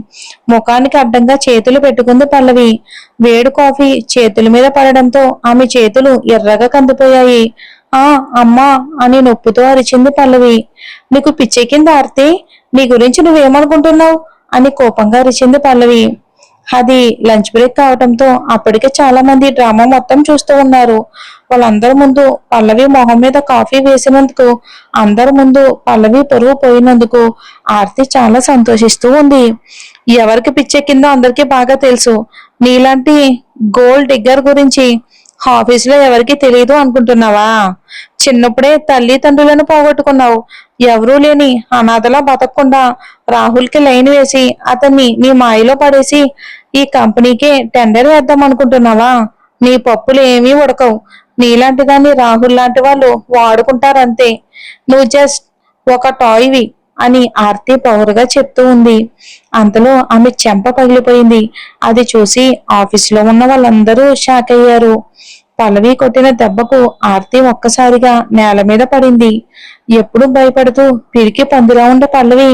ముఖానికి అడ్డంగా చేతులు పెట్టుకుంది పల్లవి. వేడి కాఫీ చేతుల మీద పడడంతో ఆమె చేతులు ఎర్రగా కందిపోయాయి. ఆ అమ్మా అని నొప్పుతో అరిచింది పల్లవి. నీకు పిచ్చెక్కింది ఆర్తి, నీ గురించి నువ్వేమనుకుంటున్నావు అని కోపంగా అరిచింది పల్లవి. అది లంచ్ బ్రేక్ కావటంతో అప్పటికే చాలా మంది డ్రామా మొత్తం చూస్తూ ఉన్నారు. వాళ్ళందరి ముందు పల్లవి మొహం మీద కాఫీ వేసినందుకు, అందరి ముందు పల్లవి పరువు పోయినందుకు ఆర్తి చాలా సంతోషిస్తూ ఉంది. ఎవరికి పిచ్చెక్కిందో అందరికీ బాగా తెలుసు. నీలాంటి గోల్డ్ డిగ్గర్ గురించి ఆఫీసులో ఎవరికి తెలియదు అనుకుంటున్నావా? చిన్నప్పుడే తల్లిదండ్రులను పోగొట్టుకున్నావు. ఎవరూ లేని అనాథలా బతకకుండా రాహుల్కి లైన్ వేసి అతన్ని నీ మాయలో పడేసి ఈ కంపెనీకే టెండర్ వేద్దాం అనుకుంటున్నావా? నీ పప్పులు ఏమీ ఉడకవు. నీలాంటి దాన్ని రాహుల్ లాంటి వాళ్ళు వాడుకుంటారంతే. నువ్వు జస్ట్ ఒక టాయ్వి అని ఆర్తి పౌరుగా చెప్తూ ఉంది. అంతలో ఆమె చెంప పగిలిపోయింది. అది చూసి ఆఫీసులో ఉన్న వాళ్ళందరూ షాక్ అయ్యారు. పల్లవి కొట్టిన దెబ్బకు ఆర్తి ఒక్కసారిగా నేల మీద పడింది. ఎప్పుడు భయపడుతూ పిరికి పందిలా ఉండే పల్లవి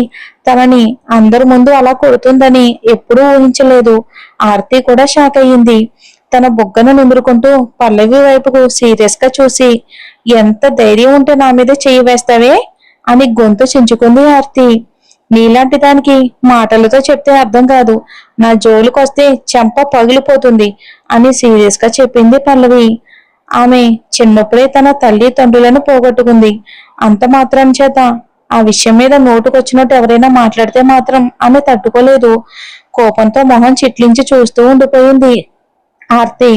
తనని అందరి ముందు అలా కొడుతుందని ఎప్పుడూ ఊహించలేదు. ఆర్తి కూడా షాక్ అయ్యింది. తన బుగ్గను నిమురుకుంటూ పల్లవి వైపుకు సీరియస్ గా చూసి, ఎంత ధైర్యం ఉంటే నా మీద చెయ్యి వేస్తావే అని గొంతు చించుకుంది ఆర్తి. నీలాంటి దానికి మాటలతో చెప్తే అర్థం కాదు, నా జోలికొస్తే చెంప పగిలిపోతుంది అని సీరియస్ గా చెప్పింది పల్లవి. ఆమె చిన్నప్పుడే తన తల్లి తండ్రులను పోగొట్టుకుంది. అంత మాత్రం చేత ఆ విషయం మీద నోటుకొచ్చినట్టు ఎవరైనా మాట్లాడితే మాత్రం ఆమె తట్టుకోలేదు. కోపంతో మొహం చిట్లించి చూస్తూ ఉండిపోయింది ఆర్తి.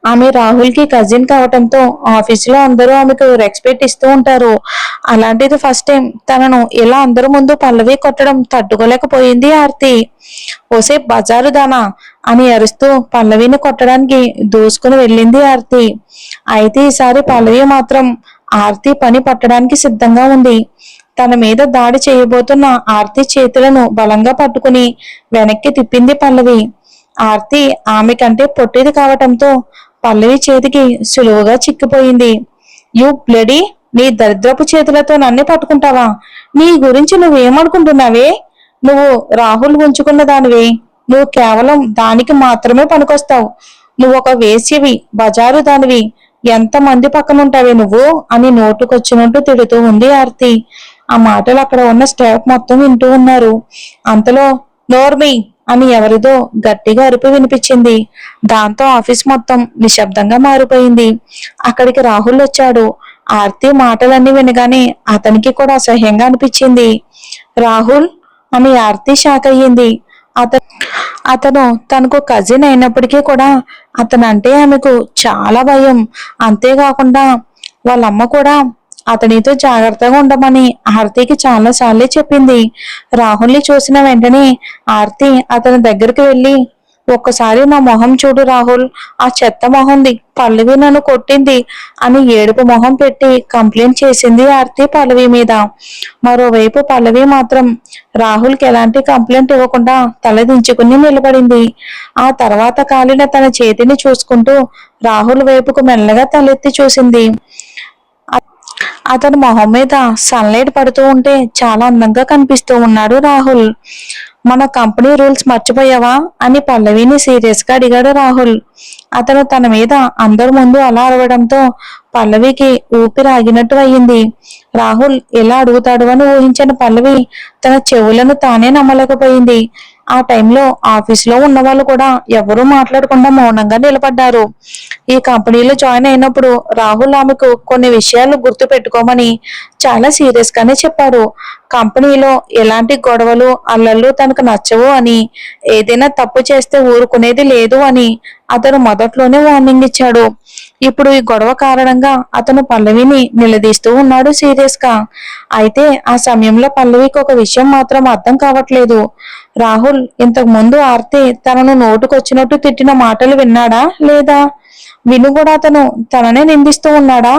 ఆమె రాహుల్ కి కజిన్ కావటంతో ఆఫీసులో అందరూ ఆమెకు రెస్పెక్ట్ ఇస్తూ ఉంటారు. అలాంటిది ఫస్ట్ టైం తనను ఇలా అందరి ముందు పల్లవి కొట్టడం తట్టుకోలేకపోయింది ఆర్తి. ఓసే బజారు దానా అని అరుస్తూ పల్లవిని కొట్టడానికి దూసుకుని వెళ్ళింది ఆర్తి. అయితే ఈసారి పల్లవి మాత్రం ఆర్తి పని పట్టడానికి సిద్ధంగా ఉంది. తన మీద దాడి చేయబోతున్న ఆర్తి చేతులను బలంగా పట్టుకుని వెనక్కి తిప్పింది పల్లవి. ఆర్తి ఆమె కంటే పొట్టిది కావటంతో పల్లవి చేతికి సులువుగా చిక్కిపోయింది. యు బ్లడీ, నీ దరిద్రపు చేతులతో నన్ను పట్టుకుంటావా? నీ గురించి నువ్వేమనుకుంటున్నావే? నువ్వు రాహుల్ ఉంచుకున్న దానివే. నువ్వు కేవలం దానికి మాత్రమే పనికొస్తావు. నువ్వు ఒక వేశ్యవి, బజారు దానివి, ఎంత మంది పక్కన ఉంటావే నువ్వు అని నోటుకొచ్చినట్టు తిడుతూ ఉంది ఆర్తి. ఆ మాటలు అక్కడ ఉన్న స్టాఫ్ మొత్తం వింటూ ఉన్నారు. అంతలో నోర్మి అని ఎవరిదో గట్టిగా అరుపు వినిపించింది. దాంతో ఆఫీస్ మొత్తం నిశ్శబ్దంగా మారిపోయింది. అక్కడికి రాహుల్ వచ్చాడు. ఆర్తి మాటలన్నీ వినగానే అతనికి కూడా అసహ్యంగా అనిపించింది. రాహుల్ అని ఆర్తి షాక్ అయ్యింది. అతను అతను తనకు కజిన్ అయినప్పటికీ కూడా అతనంటే ఆమెకు చాలా భయం. అంతేకాకుండా వాళ్ళమ్మ కూడా అతనితో జాగ్రత్తగా ఉండమని ఆర్తికి చాలా సార్లు చెప్పింది. రాహుల్ని చూసిన వెంటనే ఆర్తి అతని దగ్గరికి వెళ్ళి, ఒక్కసారి నా మొహం చూడు రాహుల్, ఆ చెత్త మొహంది, పల్లవి నన్ను కొట్టింది అని ఏడుపు మొహం పెట్టి కంప్లైంట్ చేసింది ఆర్తి పల్లవి మీద. మరోవైపు పల్లవి మాత్రం రాహుల్కి ఎలాంటి కంప్లైంట్ ఇవ్వకుండా తలదించుకుని నిలబడింది. ఆ తర్వాత కాలిన తన చేతిని చూసుకుంటూ రాహుల్ వైపుకు మెల్లగా తలెత్తి చూసింది. అతని మొహం మీద సన్లైట్ పడుతూ ఉంటే చాలా అందంగా కనిపిస్తూ ఉన్నాడు రాహుల్. మన కంపెనీ రూల్స్ మర్చిపోయావా అని పల్లవిని సీరియస్ గా అడిగాడు రాహుల్. అతను తన మీద అందరి ముందు అలా అరవడంతో పల్లవికి ఊపిరి ఆగినట్టు అయ్యింది. రాహుల్ ఎలా అడుగుతాడు అని ఊహించిన పల్లవి తన చెవులను తానే నమ్మలేకపోయింది. ఆ టైంలో ఆఫీసులో ఉన్న వాళ్ళు కూడా ఎవరూ మాట్లాడకుండా మౌనంగా నిలబడ్డారు. ఈ కంపెనీలో జాయిన్ అయినప్పుడు రాహుల్ ఆమెకు కొన్ని విషయాలు గుర్తు పెట్టుకోమని చాలా సీరియస్ గానే చెప్పాడు. కంపెనీలో ఎలాంటి గొడవలు అల్లర్లు తనకు నచ్చవు అని, ఏదైనా తప్పు చేస్తే ఊరుకునేది లేదు అని అతను మొదట్లోనే వార్నింగ్ ఇచ్చాడు. ఇప్పుడు ఈ గొడవ కారణంగా అతను పల్లవిని నిలదీస్తూ ఉన్నాడు సీరియస్ గా. అయితే ఆ సమయంలో పల్లవికి ఒక విషయం మాత్రం అర్థం కావట్లేదు. రాహుల్ ఇంతకు ముందు ఆర్తి తనను నోటుకొచ్చినట్టు తిట్టిన మాటలు విన్నాడా లేదా, విను కూడా అతను తననే నిందిస్తూ ఉన్నాడా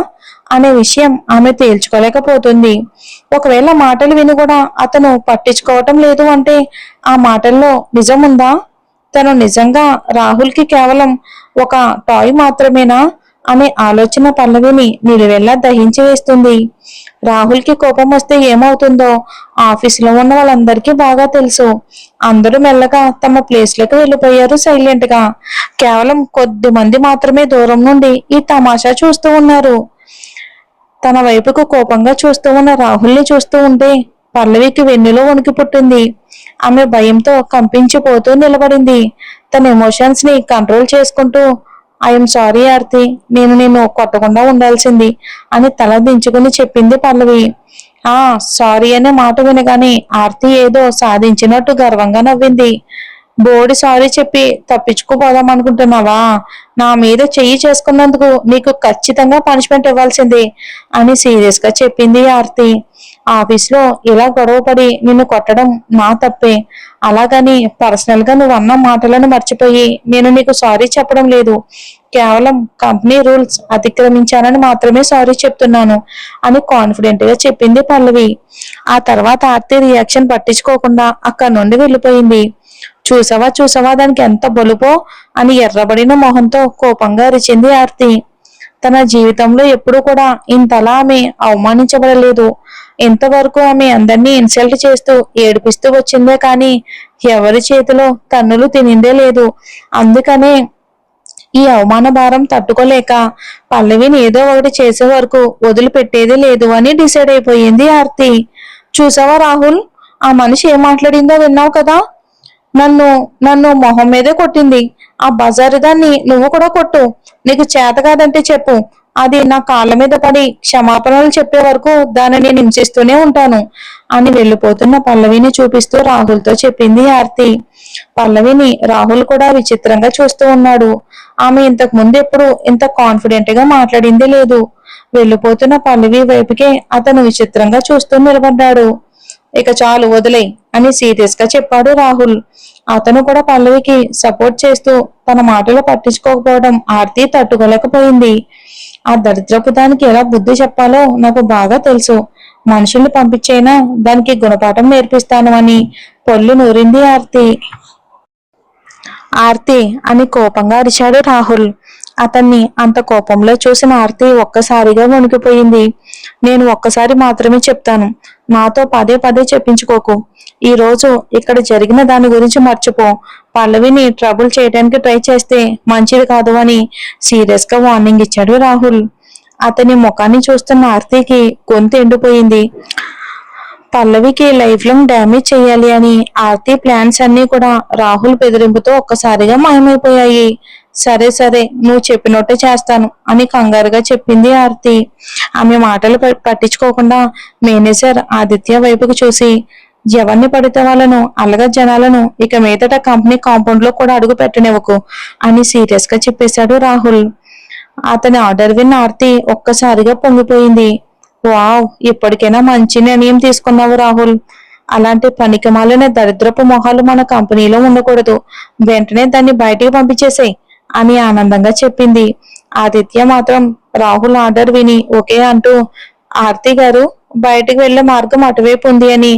అనే విషయం ఆమె తేల్చుకోలేకపోతుంది. ఒకవేళ మాటలు విని కూడా అతను పట్టించుకోవటం లేదు అంటే ఆ మాటల్లో నిజం ఉందా? తను నిజంగా రాహుల్ కి కేవలం ఒక టాయ్ మాత్రమేనా అనే ఆలోచన పల్లవిని నిలువెల్లా దహించి వేస్తుంది. రాహుల్ కి కోపం వస్తే ఏమవుతుందో ఆఫీసులో ఉన్న వాళ్ళందరికీ బాగా తెలుసు. అందరూ మెల్లగా తమ ప్లేస్లకు వెళ్ళిపోయారు సైలెంట్ గా. కేవలం కొద్ది మంది మాత్రమే దూరం నుండి ఈ తమాషా చూస్తూ ఉన్నారు. తన వైపుకు కోపంగా చూస్తూ ఉన్న రాహుల్ని చూస్తూ ఉంటే పల్లవికి వెన్నులో వణుకు పుట్టింది. ఆమె భయంతో కంపించిపోతూ నిలబడింది. తన ఎమోషన్స్ ని కంట్రోల్ చేసుకుంటూ, ఐఎమ్ సారీ ఆర్తి, నేను నిన్ను కొట్టకుండా ఉండాల్సింది అని తల దించుకుని చెప్పింది పల్లవి. ఆ సారీ అనే మాట వినగానే ఆర్తి ఏదో సాధించినట్టు గర్వంగా నవ్వింది. బోడి సారీ చెప్పి తప్పించుకుపోదాం అనుకుంటున్నావా? నా మీద చెయ్యి చేసుకున్నందుకు నీకు ఖచ్చితంగా పనిష్మెంట్ ఇవ్వాల్సిందే అని సీరియస్ గా చెప్పింది ఆర్తి. ఆఫీస్లో ఇలా గొడవపడి నిన్ను కొట్టడం నా తప్పే. అలాగని పర్సనల్ గా నువ్వు అన్న మాటలను మర్చిపోయి నేను నీకు సారీ చెప్పడం లేదు. కేవలం కంపెనీ రూల్స్ అతిక్రమించానని మాత్రమే సారీ చెప్తున్నాను అని కాన్ఫిడెంట్ గా చెప్పింది పల్లవి. ఆ తర్వాత ఆర్తి రియాక్షన్ పట్టించుకోకుండా అక్కడి నుండి వెళ్ళిపోయింది. చూసావా చూసావా దానికి ఎంత బలుపో అని ఎర్రబడిన మొహంతో కోపంగా అరిచింది ఆర్తి. తన జీవితంలో ఎప్పుడూ కూడా ఇంతలా ఆమె అవమానించబడలేదు. ఎంతవరకు ఆమె అందరినీ ఇన్సల్ట్ చేస్తూ ఏడిపిస్తూ వచ్చిందే కానీ ఎవరి చేతిలో తన్నులు తినిందే లేదు. అందుకనే ఈ అవమాన భారం తట్టుకోలేక పల్లవిని ఏదో ఒకటి చేసే వరకు వదిలిపెట్టేది లేదు అని డిసైడ్ అయిపోయింది ఆర్తి. చూసావా రాహుల్, ఆ మనిషి ఏం మాట్లాడిందో విన్నావు కదా? నన్ను నన్ను మొహం మీదే కొట్టింది. ఆ బజారు దాన్ని నువ్వు కూడా కొట్టు. నీకు చేత కాదంటే చెప్పు, అది నా కాళ్ళ మీద పడి క్షమాపణలు చెప్పే వరకు దాన్ని నేను హింసిస్తూనే ఉంటాను అని వెళ్ళిపోతున్న పల్లవిని చూపిస్తూ రాహుల్తో చెప్పింది ఆర్తి. పల్లవిని రాహుల్ కూడా విచిత్రంగా చూస్తూ ఉన్నాడు. ఆమె ఇంతకు ముందు ఎప్పుడు ఇంత కాన్ఫిడెంట్ గా మాట్లాడిందే లేదు. వెళ్ళిపోతున్న పల్లవి వైపుకే అతను విచిత్రంగా చూస్తూ నిలబడ్డాడు. ఇక చాలు వదిలే అని సీరియస్ గా చెప్పాడు రాహుల్. అతను కూడా పల్లవికి సపోర్ట్ చేస్తూ తన మాటలు పట్టించుకోకపోవడం ఆర్తి తట్టుకోలేకపోయింది. ఆ దరిద్రపు దానికి ఎలా బుద్ధి చెప్పాలో నాకు బాగా తెలుసు. మనుషుల్ని పంపించైనా దానికి గుణపాఠం నేర్పిస్తాను అని పొల్లు నూరింది ఆర్తి. ఆర్తి అని కోపంగా అరిచాడు రాహుల్. అతన్ని అంత కోపంలో చూసిన ఆర్తి ఒక్కసారిగా వణికిపోయింది. నేను ఒక్కసారి మాత్రమే చెప్తాను, నాతో పదే పదే చెప్పించుకోకు. ఈ రోజు ఇక్కడ జరిగిన దాని గురించి మర్చిపో. పల్లవిని ట్రబుల్ చేయడానికి ట్రై చేస్తే మంచిది కాదు అని సీరియస్ గా వార్నింగ్ ఇచ్చాడు రాహుల్. అతని ముఖాన్ని చూస్తున్న ఆర్తికి గొంతు ఎండిపోయింది. పల్లవికి లైఫ్ లాంగ్ డ్యామేజ్ చేయాలి అని ఆర్తి ప్లాన్స్ అన్ని కూడా రాహుల్ బెదిరింపుతో ఒక్కసారిగా మాయమైపోయాయి. సరే సరే, నువ్వు చెప్పినట్టే చేస్తాను అని కంగారుగా చెప్పింది ఆర్తి. ఆమె మాటలు పట్టించుకోకుండా మేనేజర్ ఆదిత్య వైపుకు చూసి, ఎవరిని పడితే వాళ్ళను అలగా జనాలను ఇక మీదట కంపెనీ కాంపౌండ్ లో కూడా అడుగు పెట్టనివ్వకు అని సీరియస్ గా చెప్పేశాడు రాహుల్. అతని ఆర్డర్ విన్న ఆర్తి ఒక్కసారిగా పొంగిపోయింది. వావ్, ఇప్పటికైనా మంచి నిర్ణయం తీసుకున్నావు రాహుల్. అలాంటి పనికిమాలిన దరిద్రపు మొహాలు మన కంపెనీలో ఉండకూడదు. వెంటనే దాన్ని బయటికి పంపించేసేయ్ అని ఆనందంగా చెప్పింది. ఆదిత్య మాత్రం రాహుల్ ఆర్డర్ విని ఓకే అంటూ, ఆర్తి గారు, బయటికి వెళ్లే మార్గం అటువైపు ఉంది అని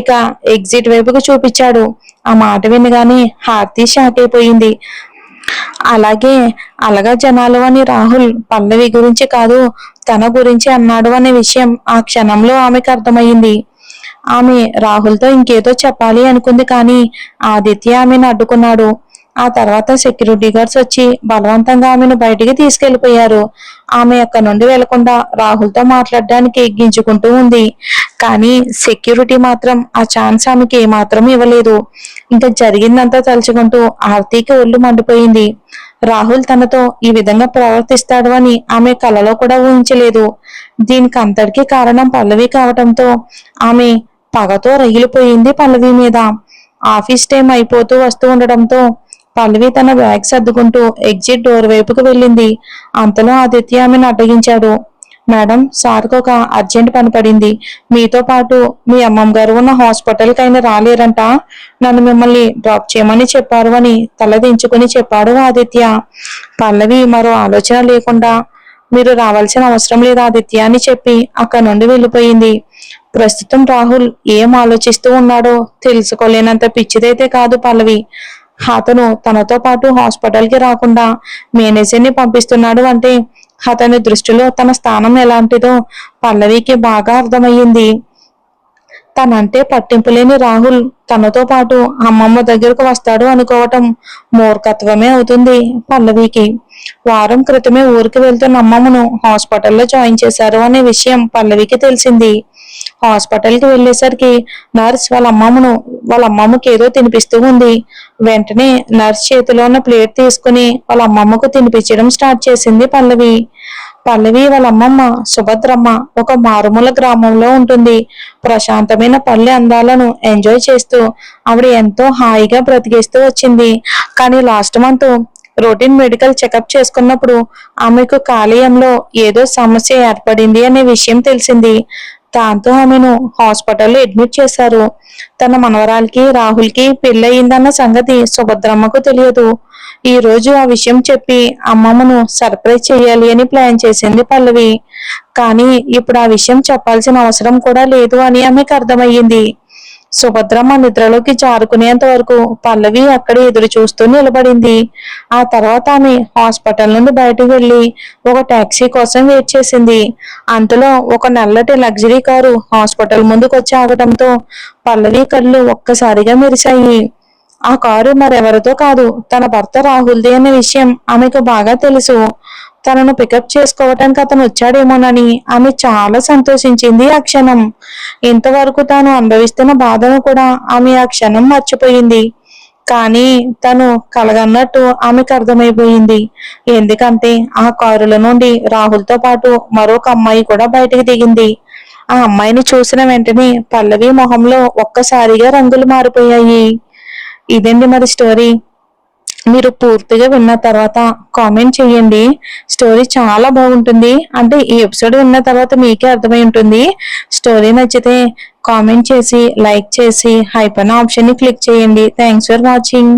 ఇక ఎగ్జిట్ వైపుకు చూపించాడు. ఆ మాట వినగానే ఆర్తి షాక్ అయిపోయింది. అలాగే అలగా జనాలు అని రాహుల్ పల్లవి గురించి కాదు, తన గురించి అన్నాడు అనే విషయం ఆ క్షణంలో ఆమెకు అర్థమయ్యింది. ఆమె రాహుల్తో ఇంకేదో చెప్పాలి అనుకుంది, కానీ ఆదిత్య ఆమెను అడ్డుకున్నాడు. ఆ తర్వాత సెక్యూరిటీ గార్డ్స్ వచ్చి బలవంతంగా ఆమెను బయటికి తీసుకెళ్లిపోయారు. ఆమె అక్కడి నుండి వెళ్లకుండా రాహుల్తో మాట్లాడడానికి ఎగ్గించుకుంటూ ఉంది. కానీ సెక్యూరిటీ మాత్రం ఆ ఛాన్స్ ఆమెకి ఏమాత్రం ఇవ్వలేదు. ఇంకా జరిగిందంతా తలుచుకుంటూ ఆర్తికి ఒళ్ళు మండిపోయింది. రాహుల్ తనతో ఈ విధంగా ప్రవర్తిస్తాడు అని ఆమె కలలో కూడా ఊహించలేదు. దీనికి అంతటికీ కారణం పల్లవి కావటంతో ఆమె పగతో రగిలిపోయింది పల్లవి మీద. ఆఫీస్ టైం అయిపోతూ వస్తూ ఉండటంతో పల్లవి తన బ్యాగ్ సర్దుకుంటూ ఎగ్జిట్ డోర్ వైపుకు వెళ్ళింది. అంతలో ఆదిత్య ఆమెను అడ్డగించాడు. మేడం, సార్కి ఒక అర్జెంట్ పని పడింది. మీతో పాటు మీ అమ్మమ్మ గారు ఉన్న హాస్పిటల్కి అయినా రాలేరంట. నన్ను మిమ్మల్ని డ్రాప్ చేయమని చెప్పారు అని తలదించుకుని చెప్పాడు ఆదిత్య. పల్లవి మరో ఆలోచన లేకుండా, మీరు రావాల్సిన అవసరం లేదు ఆదిత్య అని చెప్పి అక్కడి నుండి వెళ్ళిపోయింది. ప్రస్తుతం రాహుల్ ఏం ఆలోచిస్తూ ఉన్నాడో తెలుసుకోలేనంత పిచ్చిదైతే కాదు పల్లవి. అతను తనతో పాటు హాస్పిటల్కి రాకుండా మేనేజర్ని పంపిస్తున్నాడు అంటే అతని దృష్టిలో తన స్థానం ఎలాంటిదో పల్లవికి బాగా అర్థమయ్యింది. తనంటే పట్టింపు లేని రాహుల్ తనతో పాటు అమ్మమ్మ దగ్గరకు వస్తాడు అనుకోవటం మూర్ఖత్వమే అవుతుంది పల్లవికి. వారం క్రితమే ఊరికి వెళ్తున్న అమ్మమ్మను హాస్పిటల్లో జాయిన్ చేశారు అనే విషయం పల్లవికి తెలిసింది. హాస్పిటల్కి వెళ్ళేసరికి నర్స్ వాళ్ళ అమ్మమ్మకి ఏదో తినిపిస్తూ ఉంది. వెంటనే నర్స్ చేతిలో ఉన్న ప్లేట్ తీసుకుని వాళ్ళ అమ్మమ్మకు తినిపించడం స్టార్ట్ చేసింది పల్లవి. వాళ్ళ అమ్మమ్మ సుభద్రమ్మ ఒక మారుమూల గ్రామంలో ఉంటుంది. ప్రశాంతమైన పల్లె అందాలను ఎంజాయ్ చేస్తూ ఆవిడ ఎంతో హాయిగా బ్రతికేస్తూ వచ్చింది. కానీ last month routine medical checkup చేసుకున్నప్పుడు ఆమెకు కాలేయంలో ఏదో సమస్య ఏర్పడింది అనే విషయం తెలిసింది. దాంతో ఆమెను హాస్పిటల్లో అడ్మిట్ చేశారు. తన మనవరాలకి రాహుల్కి పెళ్ళయిందన్న సంగతి సుభద్రమ్మకు తెలియదు. ఈ రోజు ఆ విషయం చెప్పి అమ్మమ్మను సర్ప్రైజ్ చేయాలి అని ప్లాన్ చేసింది పల్లవి. కానీ ఇప్పుడు ఆ విషయం చెప్పాల్సిన అవసరం కూడా లేదు అని ఆమెకు అర్థమయ్యింది. సుభద్రమ్మ నిద్రలోకి జారుకునేంత వరకు పల్లవి అక్కడే ఎదురు చూస్తూ నిలబడింది. ఆ తర్వాత ఆమె హాస్పిటల్ నుండి బయటకు వెళ్లి ఒక టాక్సీ కోసం వెయిట్ చేసింది. అంతలో ఒక నల్లటి లగ్జరీ కారు హాస్పిటల్ ముందుకు వచ్చి ఆగటంతో పల్లవి కళ్ళు ఒక్కసారిగా మెరిశాయి. ఆ కారు మరెవరితో కాదు, తన భర్త రాహుల్ది అనే విషయం ఆమెకు బాగా తెలుసు. తనను పికప్ చేసుకోవటానికి అతను వచ్చాడేమోనని ఆమె చాలా సంతోషించింది ఆ క్షణం. ఇంతవరకు తాను అనుభవిస్తున్న బాధను కూడా ఆమె ఆ క్షణం మర్చిపోయింది. కానీ తను కలగన్నట్టు ఆమెకు అర్థమైపోయింది. ఎందుకంటే ఆ కారుల నుండి రాహుల్తో పాటు మరొక అమ్మాయి కూడా బయటకు దిగింది. ఆ అమ్మాయిని చూసిన వెంటనే పల్లవి మొహంలో ఒక్కసారిగా రంగులు మారిపోయాయి. ఇదండి మరి స్టోరీ. మీరు పూర్తిగా విన్న తర్వాత కామెంట్ చేయండి. స్టోరీ చాలా బాగుంటుంది. అంటే ఈ ఎపిసోడ్ విన్న తర్వాత మీకే అర్థమై ఉంటుంది. స్టోరీ నచ్చితే కామెంట్ చేసి లైక్ చేసి హైప్ అనే ఆప్షన్ ని క్లిక్ చేయండి. Thanks for watching.